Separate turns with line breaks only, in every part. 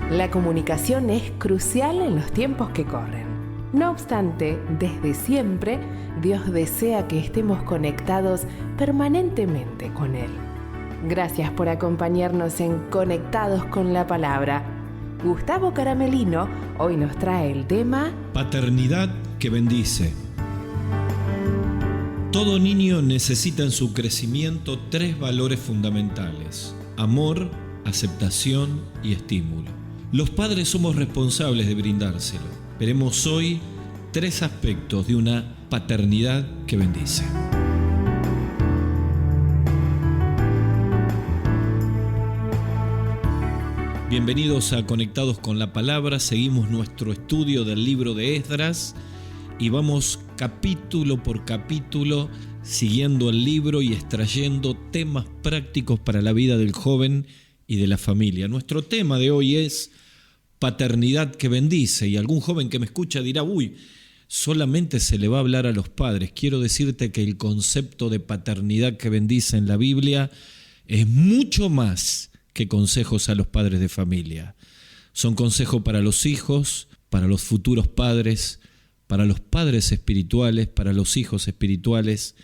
La comunicación es crucial en los tiempos que corren. No obstante, desde siempre, Dios desea que estemos conectados permanentemente con Él. Gracias por acompañarnos en Conectados con la Palabra. Gustavo Caramelino hoy nos trae el tema
Paternidad que bendice. Todo niño necesita en su crecimiento 3 valores fundamentales: amor, aceptación y estímulo. Los padres somos responsables de brindárselo. Veremos hoy 3 aspectos de una paternidad que bendice. Bienvenidos a Conectados con la Palabra. Seguimos nuestro estudio del libro de Esdras y vamos capítulo por capítulo siguiendo el libro y extrayendo temas prácticos para la vida del joven y de la familia. Nuestro tema de hoy es paternidad que bendice, y algún joven que me escucha dirá: solamente se le va a hablar a los padres. Quiero decirte que el concepto de paternidad que bendice en la Biblia es mucho más que consejos a los padres de familia. Son consejos para los hijos, para los futuros padres, para los padres espirituales, para los hijos espirituales,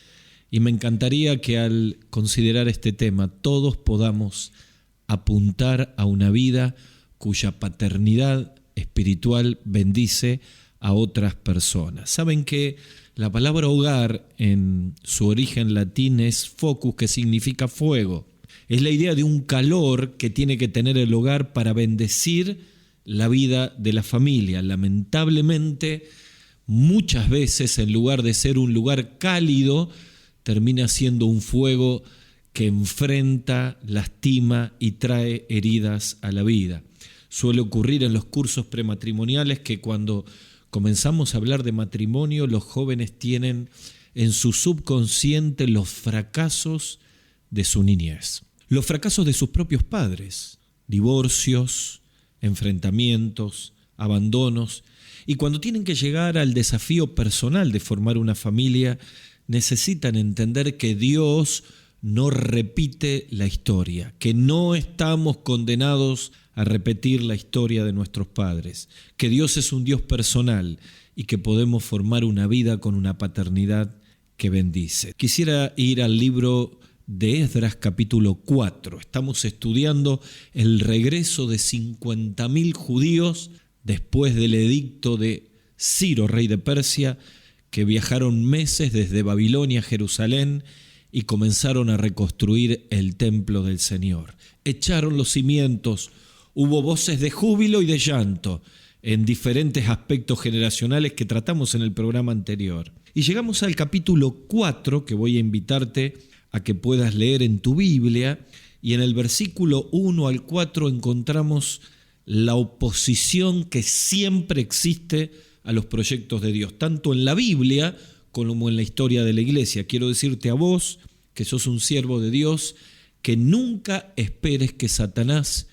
y me encantaría que al considerar este tema todos podamos apuntar a una vida cuya paternidad espiritual bendice a otras personas. Saben que la palabra hogar en su origen latín es focus, que significa fuego. Es la idea de un calor que tiene que tener el hogar para bendecir la vida de la familia. Lamentablemente, muchas veces, en lugar de ser un lugar cálido, termina siendo un fuego que enfrenta, lastima y trae heridas a la vida. Suele ocurrir en los cursos prematrimoniales que cuando comenzamos a hablar de matrimonio, los jóvenes tienen en su subconsciente los fracasos de su niñez, los fracasos de sus propios padres, divorcios, enfrentamientos, abandonos, y cuando tienen que llegar al desafío personal de formar una familia, necesitan entender que Dios no repite la historia, que no estamos condenados a repetir la historia de nuestros padres, que Dios es un Dios personal y que podemos formar una vida con una paternidad que bendice. Quisiera ir al libro de Esdras capítulo 4. Estamos estudiando el regreso de 50.000 judíos después del edicto de Ciro, rey de Persia, que viajaron meses desde Babilonia a Jerusalén y comenzaron a reconstruir el templo del Señor. Echaron los cimientos, hubo voces de júbilo y de llanto en diferentes aspectos generacionales que tratamos en el programa anterior. Y llegamos al capítulo 4, que voy a invitarte a que puedas leer en tu Biblia, y en el versículo 1 al 4 encontramos la oposición que siempre existe a los proyectos de Dios, tanto en la Biblia como en la historia de la iglesia. Quiero decirte a vos, que sos un siervo de Dios, que nunca esperes que Satanás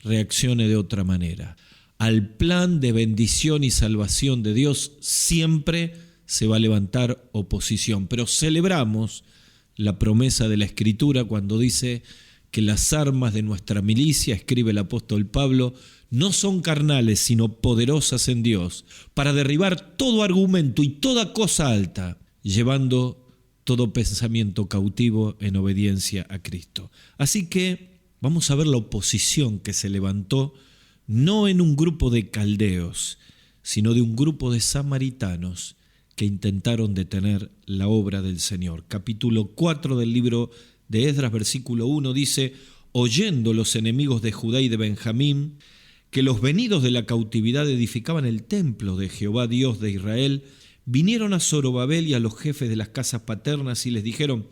reaccione de otra manera. Al plan de bendición y salvación de Dios siempre se va a levantar oposición, pero celebramos la promesa de la Escritura cuando dice que las armas de nuestra milicia, escribe el apóstol Pablo, no son carnales, sino poderosas en Dios, para derribar todo argumento y toda cosa alta, llevando todo pensamiento cautivo en obediencia a Cristo. Así que vamos a ver la oposición que se levantó, no en un grupo de caldeos, sino de un grupo de samaritanos que intentaron detener la obra del Señor. Capítulo 4 del libro de Esdras, versículo 1, dice: oyendo los enemigos de Judá y de Benjamín que los venidos de la cautividad edificaban el templo de Jehová Dios de Israel, vinieron a Zorobabel y a los jefes de las casas paternas y les dijeron: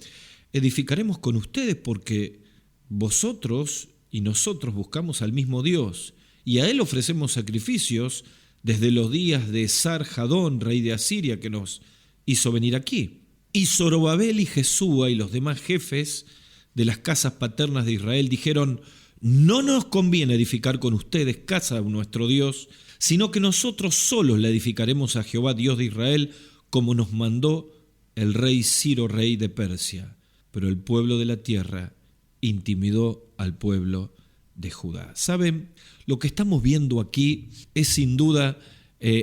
edificaremos con ustedes porque vosotros y nosotros buscamos al mismo Dios, y a él ofrecemos sacrificios desde los días de Sar-Jadón, rey de Asiria, que nos hizo venir aquí. Y Zorobabel y Jesúa y los demás jefes de las casas paternas de Israel dijeron: no nos conviene edificar con ustedes casa de nuestro Dios, sino que nosotros solos la edificaremos a Jehová Dios de Israel, como nos mandó el rey Ciro, rey de Persia. Pero el pueblo de la tierra intimidó al pueblo de Judá. ¿Saben? Lo que estamos viendo aquí es sin duda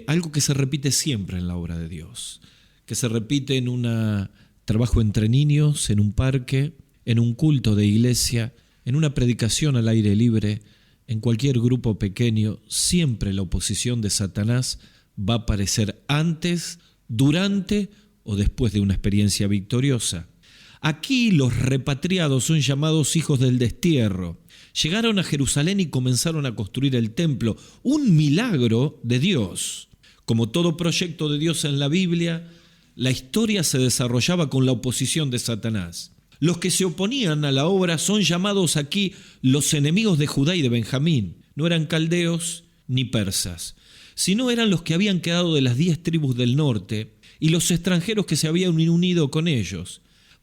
algo que se repite siempre en la obra de Dios, que se repite en un trabajo entre niños, en un parque, en un culto de iglesia, en una predicación al aire libre, en cualquier grupo pequeño. Siempre la oposición de Satanás va a aparecer antes, durante o después de una experiencia victoriosa. Aquí los repatriados son llamados hijos del destierro. Llegaron a Jerusalén y comenzaron a construir el templo, un milagro de Dios. Como todo proyecto de Dios en la Biblia, la historia se desarrollaba con la oposición de Satanás. Los que se oponían a la obra son llamados aquí los enemigos de Judá y de Benjamín. No eran caldeos ni persas, sino eran los que habían quedado de las 10 tribus del norte y los extranjeros que se habían unido con ellos.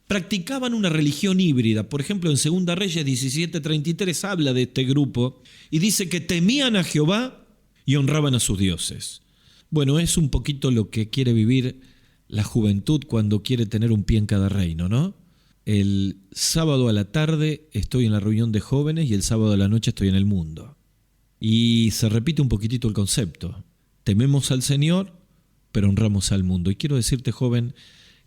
Practicaban una religión híbrida. Por ejemplo, en 2 Reyes 17:33 habla de este grupo y dice que temían a Jehová y honraban a sus dioses. Bueno, es un poquito lo que quiere vivir la juventud cuando quiere tener un pie en cada reino, ¿no? El sábado a la tarde estoy en la reunión de jóvenes y el sábado a la noche estoy en el mundo. Y se repite un poquitito el concepto. Tememos al Señor, pero honramos al mundo. Y quiero decirte, joven,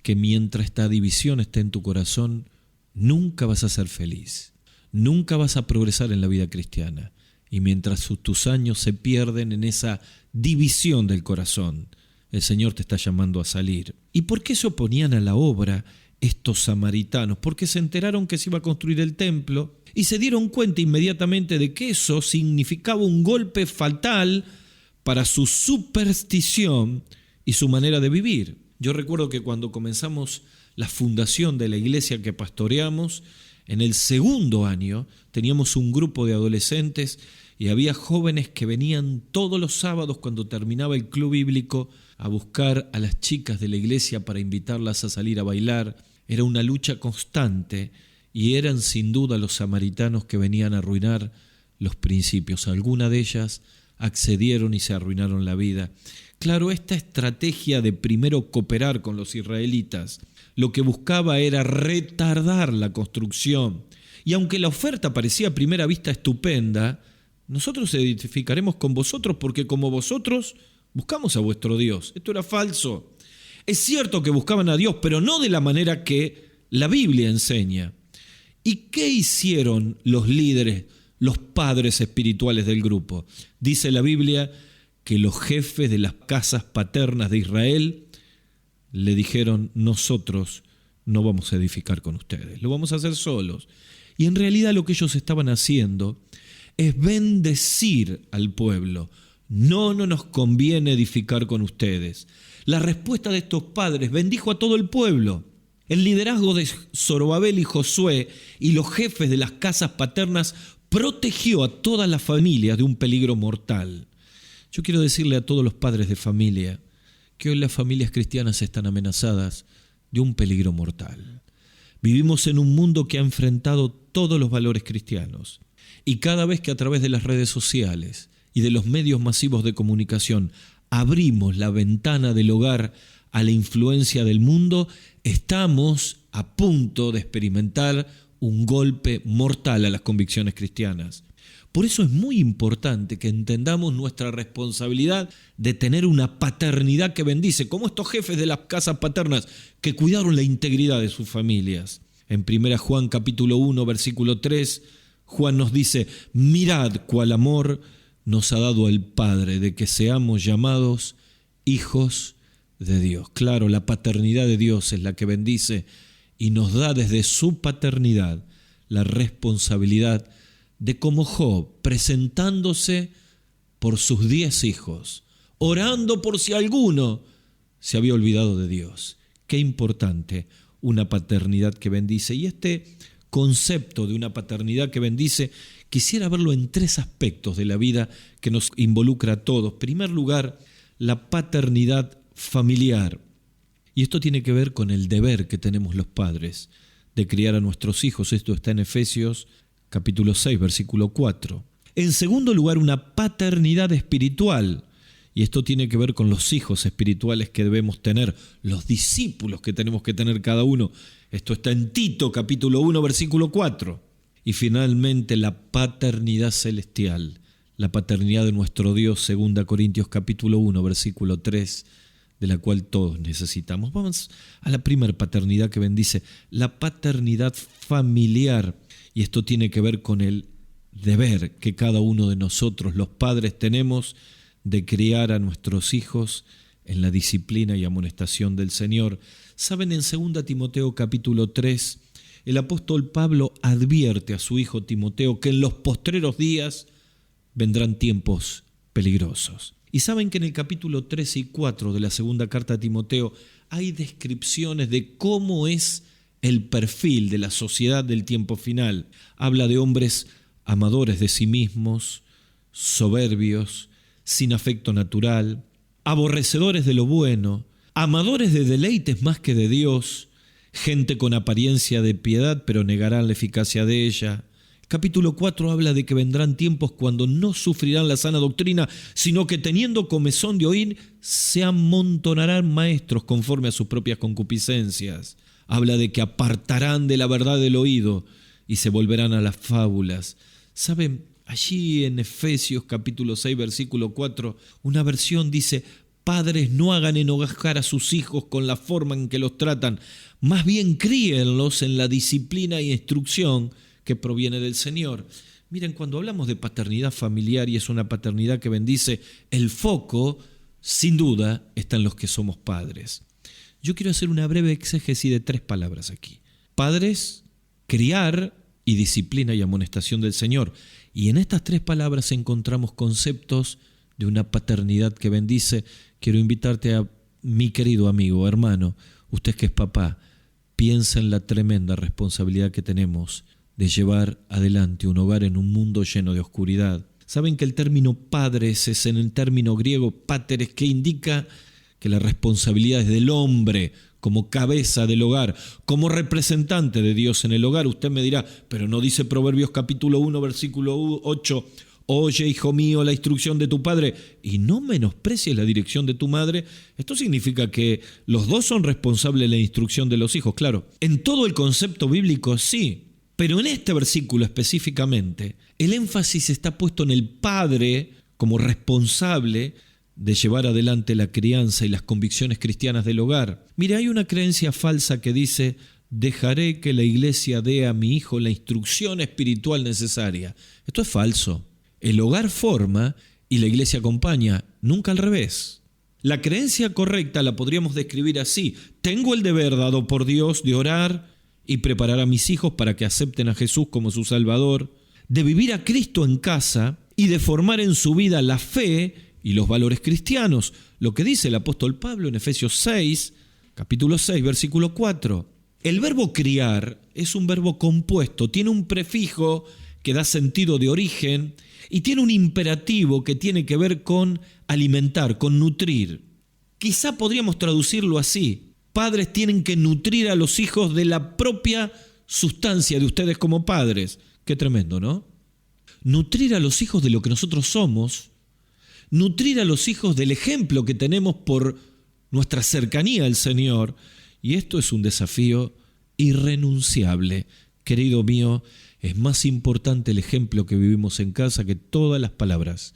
que mientras esta división esté en tu corazón, nunca vas a ser feliz, nunca vas a progresar en la vida cristiana. Y mientras tus años se pierden en esa división del corazón, el Señor te está llamando a salir. ¿Y por qué se oponían a la obra estos samaritanos? Porque se enteraron que se iba a construir el templo y se dieron cuenta inmediatamente de que eso significaba un golpe fatal para su superstición y su manera de vivir. Yo recuerdo que cuando comenzamos la fundación de la iglesia que pastoreamos, en el 2º año teníamos un grupo de adolescentes y había jóvenes que venían todos los sábados cuando terminaba el club bíblico a buscar a las chicas de la iglesia para invitarlas a salir a bailar. Era una lucha constante y eran sin duda los samaritanos que venían a arruinar los principios. Algunas de ellas accedieron y se arruinaron la vida. Claro, esta estrategia de primero cooperar con los israelitas, lo que buscaba era retardar la construcción. Y aunque la oferta parecía a primera vista estupenda, nosotros edificaremos con vosotros porque como vosotros buscamos a vuestro Dios. Esto era falso. Es cierto que buscaban a Dios, pero no de la manera que la Biblia enseña. ¿Y qué hicieron los líderes, los padres espirituales del grupo? Dice la Biblia que los jefes de las casas paternas de Israel le dijeron: nosotros no vamos a edificar con ustedes, lo vamos a hacer solos. Y en realidad lo que ellos estaban haciendo es bendecir al pueblo. No nos conviene edificar con ustedes. La respuesta de estos padres bendijo a todo el pueblo. El liderazgo de Zorobabel y Josué y los jefes de las casas paternas protegió a todas las familias de un peligro mortal. Yo quiero decirle a todos los padres de familia que hoy las familias cristianas están amenazadas de un peligro mortal. Vivimos en un mundo que ha enfrentado todos los valores cristianos y cada vez que a través de las redes sociales y de los medios masivos de comunicación abrimos la ventana del hogar a la influencia del mundo, estamos a punto de experimentar un golpe mortal a las convicciones cristianas. Por eso es muy importante que entendamos nuestra responsabilidad de tener una paternidad que bendice, como estos jefes de las casas paternas que cuidaron la integridad de sus familias. En 1 Juan capítulo 1, versículo 3, Juan nos dice: mirad cuál amor nos ha dado el Padre, de que seamos llamados hijos de Dios. Claro, la paternidad de Dios es la que bendice y nos da desde su paternidad la responsabilidad de, como Job, presentándose por sus 10 hijos, orando por si alguno se había olvidado de Dios. Qué importante, una paternidad que bendice. Y este concepto de una paternidad que bendice, quisiera verlo en 3 aspectos de la vida que nos involucra a todos. En primer lugar, la paternidad familiar. Y esto tiene que ver con el deber que tenemos los padres de criar a nuestros hijos. Esto está en Efesios capítulo 6, versículo 4. En segundo lugar, una paternidad espiritual. Y esto tiene que ver con los hijos espirituales que debemos tener, los discípulos que tenemos que tener cada uno. Esto está en Tito capítulo 1, versículo 4. y finalmente la paternidad celestial, la paternidad de nuestro Dios, 2 Corintios capítulo 1, versículo 3, de la cual todos necesitamos. Vamos a la primera paternidad que bendice, la paternidad familiar, y esto tiene que ver con el deber que cada uno de nosotros, los padres, tenemos de criar a nuestros hijos en la disciplina y amonestación del Señor. Saben, en 2 Timoteo capítulo 3, el apóstol Pablo advierte a su hijo Timoteo que en los postreros días vendrán tiempos peligrosos. Y saben que en el capítulo 3 y 4 de la segunda carta a Timoteo hay descripciones de cómo es el perfil de la sociedad del tiempo final. Habla de hombres amadores de sí mismos, soberbios, sin afecto natural, aborrecedores de lo bueno, amadores de deleites más que de Dios, gente con apariencia de piedad pero negarán la eficacia de ella. Capítulo 4 habla de que vendrán tiempos cuando no sufrirán la sana doctrina, sino que teniendo comezón de oír, se amontonarán maestros conforme a sus propias concupiscencias. Habla de que apartarán de la verdad del oído y se volverán a las fábulas. ¿Saben? Allí en Efesios capítulo 6, versículo 4, una versión dice: padres, no hagan enojar a sus hijos con la forma en que los tratan, más bien críenlos en la disciplina y instrucción que proviene del Señor. Miren, cuando hablamos de paternidad familiar, y es una paternidad que bendice, el foco, sin duda, está en los que somos padres. Yo quiero hacer una breve exégesis de 3 palabras aquí. Padres, criar y disciplina y amonestación del Señor. Y en estas 3 palabras encontramos conceptos de una paternidad que bendice. Quiero invitarte a mi querido amigo, hermano, usted que es papá, piensa en la tremenda responsabilidad que tenemos de llevar adelante un hogar en un mundo lleno de oscuridad. Saben que el término padres es en el término griego páteres, que indica que la responsabilidad es del hombre como cabeza del hogar, como representante de Dios en el hogar. Usted me dirá, pero no dice Proverbios capítulo 1, versículo 8, oye, hijo mío, la instrucción de tu padre y no menosprecies la dirección de tu madre. Esto significa que los dos son responsables de la instrucción de los hijos. Claro, en todo el concepto bíblico sí, pero en este versículo específicamente, el énfasis está puesto en el padre como responsable de llevar adelante la crianza y las convicciones cristianas del hogar. Mire, hay una creencia falsa que dice: dejaré que la iglesia dé a mi hijo la instrucción espiritual necesaria. Esto es falso. El hogar forma y la iglesia acompaña, nunca al revés. La creencia correcta la podríamos describir así: tengo el deber dado por Dios de orar y preparar a mis hijos para que acepten a Jesús como su Salvador, de vivir a Cristo en casa y de formar en su vida la fe y los valores cristianos. Lo que dice el apóstol Pablo en Efesios 6, capítulo 6, versículo 4. El verbo criar es un verbo compuesto, tiene un prefijo que da sentido de origen y tiene un imperativo que tiene que ver con alimentar, con nutrir. Quizá podríamos traducirlo así: padres tienen que nutrir a los hijos de la propia sustancia de ustedes como padres. Qué tremendo, ¿no? Nutrir a los hijos de lo que nosotros somos, nutrir a los hijos del ejemplo que tenemos por nuestra cercanía al Señor. Y esto es un desafío irrenunciable. Querido mío, es más importante el ejemplo que vivimos en casa que todas las palabras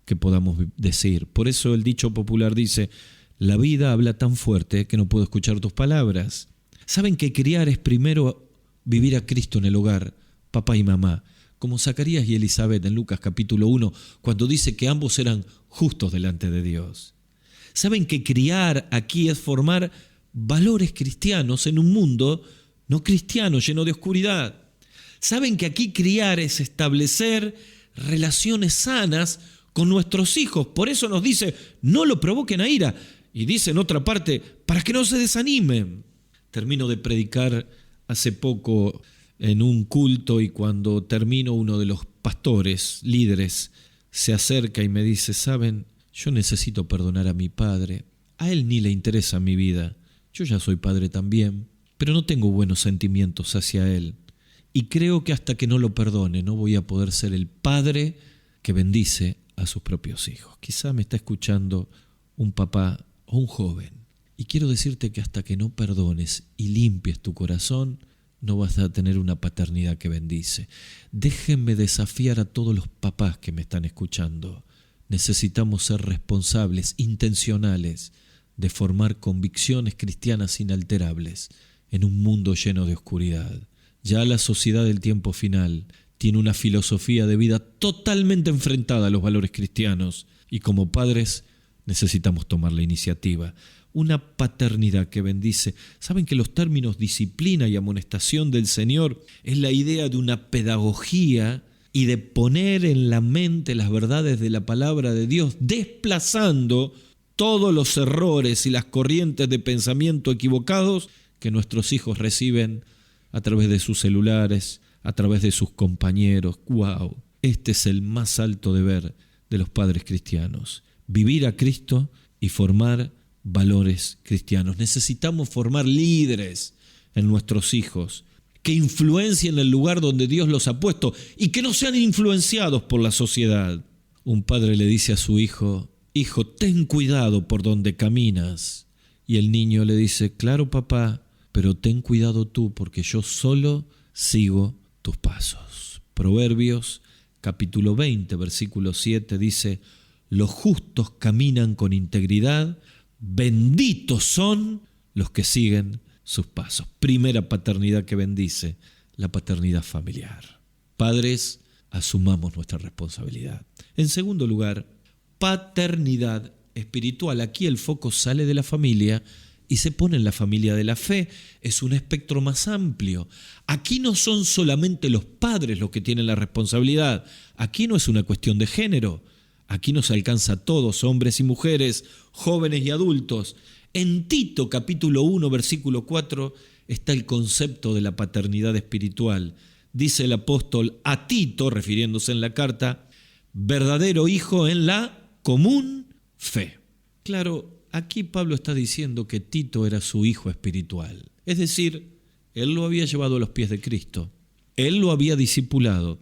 que podamos decir. Por eso el dicho popular dice: la vida habla tan fuerte que no puedo escuchar tus palabras. ¿Saben que criar es primero vivir a Cristo en el hogar, papá y mamá? Como Zacarías y Elizabeth en Lucas capítulo 1, cuando dice que ambos eran justos delante de Dios. ¿Saben que criar aquí es formar valores cristianos en un mundo no cristiano, lleno de oscuridad? ¿Saben que aquí criar es establecer relaciones sanas con nuestros hijos? Por eso nos dice: no lo provoquen a ira. Y dice en otra parte: para que no se desanimen. Termino de predicar hace poco en un culto y cuando termino, uno de los pastores, líderes, se acerca y me dice: ¿saben? Yo necesito perdonar a mi padre. A él ni le interesa mi vida. Yo ya soy padre también, pero no tengo buenos sentimientos hacia él. Y creo que hasta que no lo perdone no voy a poder ser el padre que bendice a sus propios hijos. Quizá me está escuchando un papá o un joven. Y quiero decirte que hasta que no perdones y limpies tu corazón, no vas a tener una paternidad que bendice. Déjenme desafiar a todos los papás que me están escuchando. Necesitamos ser responsables, intencionales, de formar convicciones cristianas inalterables en un mundo lleno de oscuridad. Ya la sociedad del tiempo final tiene una filosofía de vida totalmente enfrentada a los valores cristianos y como padres necesitamos tomar la iniciativa. Una paternidad que bendice. ¿Saben que los términos disciplina y amonestación del Señor es la idea de una pedagogía y de poner en la mente las verdades de la palabra de Dios, desplazando todos los errores y las corrientes de pensamiento equivocados que nuestros hijos reciben a través de sus celulares, a través de sus compañeros? ¡Wow! Este es el más alto deber de los padres cristianos. Vivir a Cristo y formar valores cristianos. Necesitamos formar líderes en nuestros hijos que influencien el lugar donde Dios los ha puesto y que no sean influenciados por la sociedad. Un padre le dice a su hijo: hijo, ten cuidado por donde caminas. Y el niño le dice: claro, papá, pero ten cuidado tú porque yo solo sigo tus pasos. Proverbios capítulo 20, versículo 7 dice: los justos caminan con integridad, benditos son los que siguen sus pasos. Primera paternidad que bendice, la paternidad familiar. Padres, asumamos nuestra responsabilidad. En segundo lugar, paternidad espiritual. Aquí el foco sale de la familia y se pone en la familia de la fe. Es un espectro más amplio. Aquí no son solamente los padres los que tienen la responsabilidad. Aquí no es una cuestión de género. Aquí nos alcanza a todos, hombres y mujeres, jóvenes y adultos. En Tito capítulo 1, versículo 4, está el concepto de la paternidad espiritual. Dice el apóstol a Tito, refiriéndose en la carta: verdadero hijo en la común fe. Claro, aquí Pablo está diciendo que Tito era su hijo espiritual. Es decir, él lo había llevado a los pies de Cristo. Él lo había discipulado.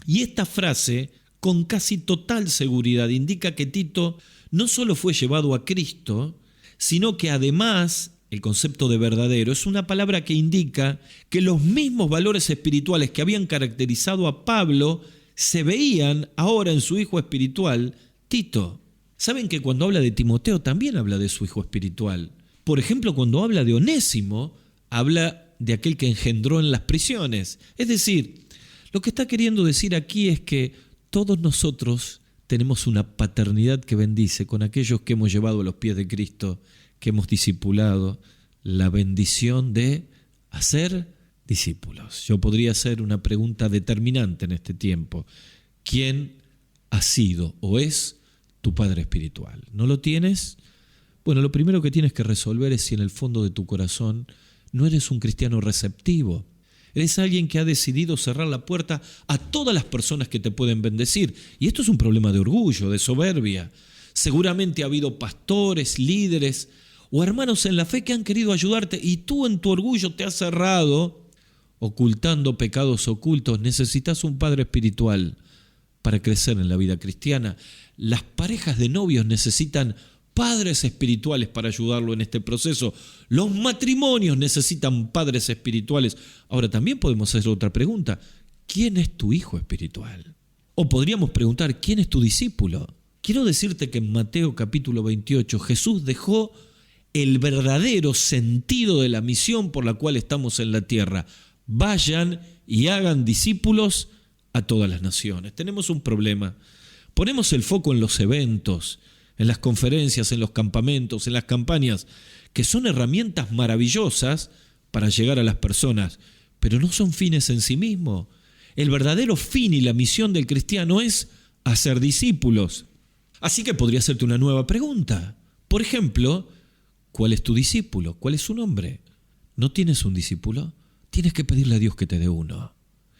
Y esta frase, con casi total seguridad, indica que Tito no solo fue llevado a Cristo, sino que además el concepto de verdadero es una palabra que indica que los mismos valores espirituales que habían caracterizado a Pablo se veían ahora en su hijo espiritual, Tito. Saben que cuando habla de Timoteo también habla de su hijo espiritual. Por ejemplo, cuando habla de Onésimo, habla de aquel que engendró en las prisiones. Es decir, lo que está queriendo decir aquí es que todos nosotros tenemos una paternidad que bendice con aquellos que hemos llevado a los pies de Cristo, que hemos discipulado, la bendición de hacer discípulos. Yo podría hacer una pregunta determinante en este tiempo. ¿Quién ha sido o es tu padre espiritual? ¿No lo tienes? Bueno, lo primero que tienes que resolver es si en el fondo de tu corazón no eres un cristiano receptivo. Eres alguien que ha decidido cerrar la puerta a todas las personas que te pueden bendecir. Y esto es un problema de orgullo, de soberbia. Seguramente ha habido pastores, líderes o hermanos en la fe que han querido ayudarte y tú en tu orgullo te has cerrado, ocultando pecados ocultos. Necesitas un padre espiritual para crecer en la vida cristiana. Las parejas de novios necesitan padres espirituales para ayudarlo en este proceso. Los matrimonios necesitan padres espirituales. Ahora también podemos hacer otra pregunta. ¿Quién es tu hijo espiritual? O podríamos preguntar, ¿quién es tu discípulo? Quiero decirte que en Mateo capítulo 28 Jesús dejó el verdadero sentido de la misión por la cual estamos en la tierra. Vayan y hagan discípulos a todas las naciones. Tenemos un problema. Ponemos el foco en los eventos, en las conferencias, en los campamentos, en las campañas, que son herramientas maravillosas para llegar a las personas, pero no son fines en sí mismos. El verdadero fin y la misión del cristiano es hacer discípulos. Así que podría hacerte una nueva pregunta. Por ejemplo, ¿cuál es tu discípulo? ¿Cuál es su nombre? ¿No tienes un discípulo? Tienes que pedirle a Dios que te dé uno.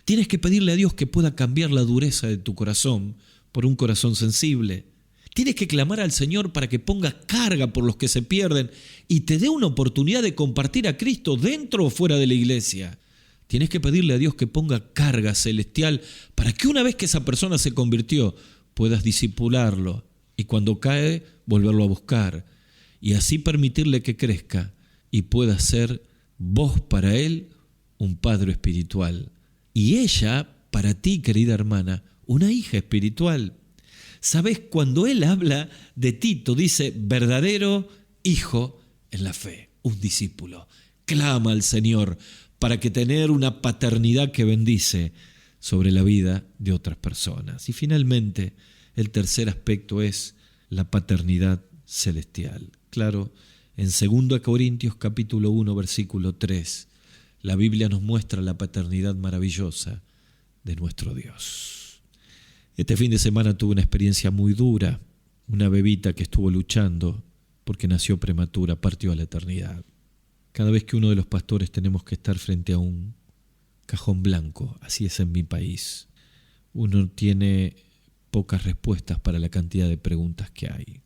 Tienes que pedirle a Dios que pueda cambiar la dureza de tu corazón por un corazón sensible. Tienes que clamar al Señor para que ponga carga por los que se pierden y te dé una oportunidad de compartir a Cristo dentro o fuera de la iglesia. Tienes que pedirle a Dios que ponga carga celestial para que una vez que esa persona se convirtió, puedas discipularlo y cuando cae, volverlo a buscar y así permitirle que crezca y pueda ser voz para él un padre espiritual. Y ella, para ti, querida hermana, una hija espiritual. ¿Sabes? Cuando él habla de Tito, dice verdadero hijo en la fe, un discípulo. Clama al Señor para que tener una paternidad que bendice sobre la vida de otras personas. Y finalmente, el tercer aspecto es la paternidad celestial. Claro, en 2 Corintios capítulo 1, versículo 3, la Biblia nos muestra la paternidad maravillosa de nuestro Dios. Este fin de semana tuve una experiencia muy dura. Una bebita que estuvo luchando porque nació prematura, partió a la eternidad. Cada vez que uno de los pastores tenemos que estar frente a un cajón blanco, así es en mi país, uno tiene pocas respuestas para la cantidad de preguntas que hay.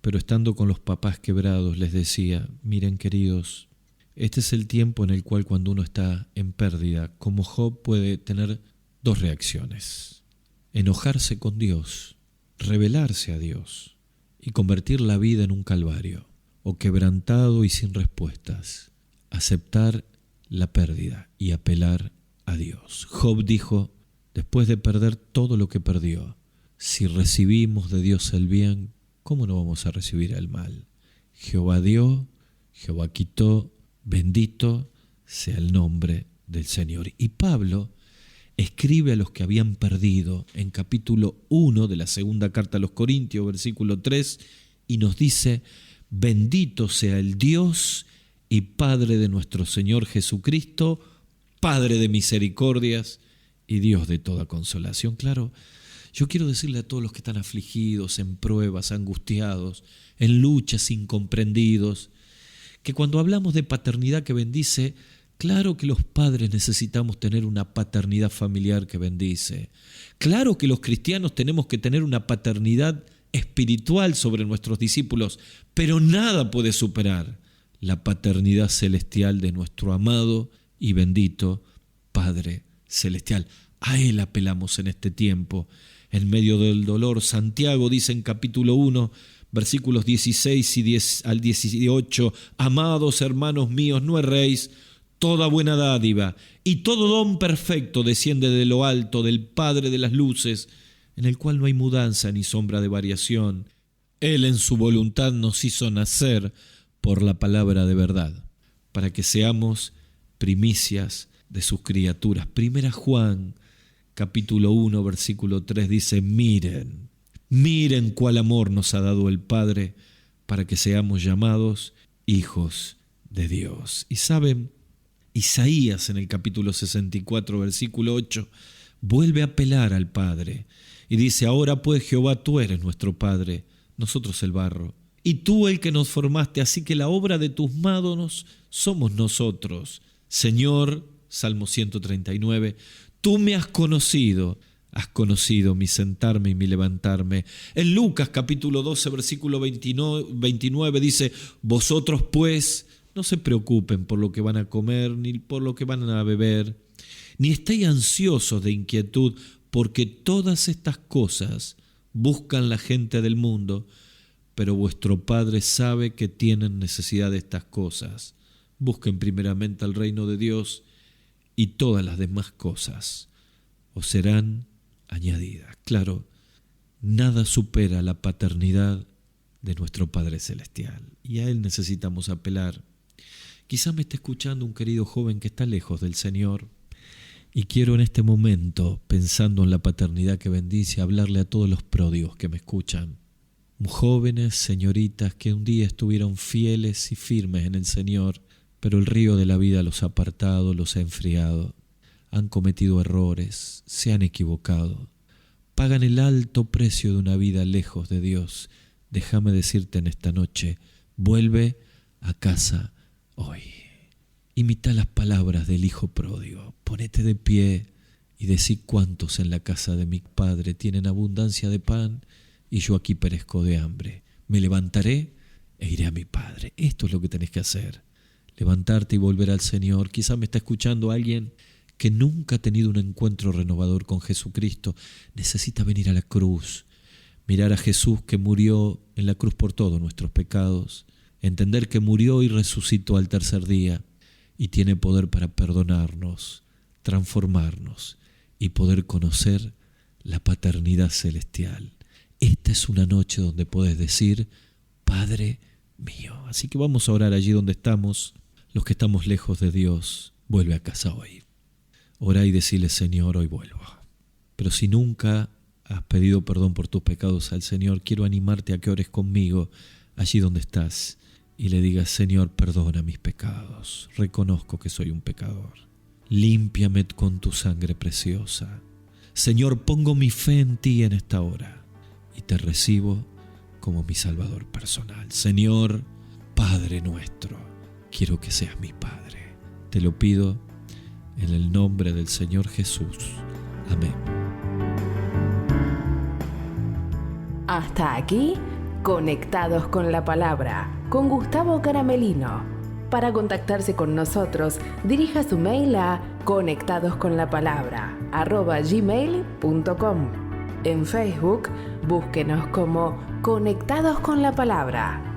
Pero estando con los papás quebrados les decía, miren queridos, este es el tiempo en el cual cuando uno está en pérdida, como Job, puede tener dos reacciones: enojarse con Dios, rebelarse a Dios y convertir la vida en un calvario, o quebrantado y sin respuestas, aceptar la pérdida y apelar a Dios. Job dijo, después de perder todo lo que perdió, si recibimos de Dios el bien, ¿cómo no vamos a recibir el mal? Jehová dio, Jehová quitó, bendito sea el nombre del Señor. Y Pablo escribe a los que habían perdido en capítulo 1 de la segunda carta a los Corintios, versículo 3, y nos dice, bendito sea el Dios y Padre de nuestro Señor Jesucristo, Padre de misericordias y Dios de toda consolación. Claro, yo quiero decirle a todos los que están afligidos, en pruebas, angustiados, en luchas, incomprendidos, que cuando hablamos de paternidad que bendice, claro que los padres necesitamos tener una paternidad familiar que bendice. Claro que los cristianos tenemos que tener una paternidad espiritual sobre nuestros discípulos, pero nada puede superar la paternidad celestial de nuestro amado y bendito Padre Celestial. A Él apelamos en este tiempo, en medio del dolor. Santiago dice en capítulo 1, versículos 16 al 18, amados hermanos míos, no erréis, toda buena dádiva y todo don perfecto desciende de lo alto, del Padre de las luces, en el cual no hay mudanza ni sombra de variación. Él en su voluntad nos hizo nacer por la palabra de verdad, para que seamos primicias de sus criaturas. Primera Juan, capítulo 1, versículo 3 dice, miren cuál amor nos ha dado el Padre para que seamos llamados hijos de Dios. Y saben, Isaías en el capítulo 64, versículo 8, vuelve a apelar al Padre y dice, ahora pues Jehová, tú eres nuestro Padre, nosotros el barro, y tú el que nos formaste, así que la obra de tus manos somos nosotros. Señor, Salmo 139, tú me has conocido mi sentarme y mi levantarme. En Lucas capítulo 12, versículo 29 dice, vosotros pues no se preocupen por lo que van a comer, ni por lo que van a beber, ni estéis ansiosos de inquietud, porque todas estas cosas buscan la gente del mundo, pero vuestro Padre sabe que tienen necesidad de estas cosas. Busquen primeramente el reino de Dios y todas las demás cosas os serán añadidas. Claro, nada supera la paternidad de nuestro Padre Celestial y a Él necesitamos apelar. Quizá me esté escuchando un querido joven que está lejos del Señor y quiero en este momento, pensando en la paternidad que bendice, hablarle a todos los pródigos que me escuchan. Jóvenes, señoritas que un día estuvieron fieles y firmes en el Señor, pero el río de la vida los ha apartado, los ha enfriado. Han cometido errores, se han equivocado, pagan el alto precio de una vida lejos de Dios. Déjame decirte en esta noche, vuelve a casa hoy. Imita las palabras del hijo pródigo, ponete de pie y decí cuántos en la casa de mi Padre tienen abundancia de pan y yo aquí perezco de hambre. Me levantaré e iré a mi Padre. Esto es lo que tenés que hacer, levantarte y volver al Señor. Quizá me está escuchando alguien que nunca ha tenido un encuentro renovador con Jesucristo. Necesita venir a la cruz, mirar a Jesús que murió en la cruz por todos nuestros pecados, entender que murió y resucitó al tercer día y tiene poder para perdonarnos, transformarnos y poder conocer la paternidad celestial. Esta es una noche donde podés decir, Padre mío. Así que vamos a orar allí donde estamos. Los que estamos lejos de Dios, vuelve a casa hoy. Orá y decile, Señor, hoy vuelvo. Pero si nunca has pedido perdón por tus pecados al Señor, quiero animarte a que ores conmigo allí donde estás y le digas, Señor, perdona mis pecados. Reconozco que soy un pecador. Límpiame con tu sangre preciosa. Señor, pongo mi fe en ti en esta hora y te recibo como mi Salvador personal. Señor, Padre nuestro, quiero que seas mi Padre. Te lo pido en el nombre del Señor Jesús. Amén.
Hasta aquí, Conectados con la Palabra, con Gustavo Caramelino. Para contactarse con nosotros, dirija su mail a conectadosconlapalabra@gmail.com. En Facebook, búsquenos como Conectados con la Palabra.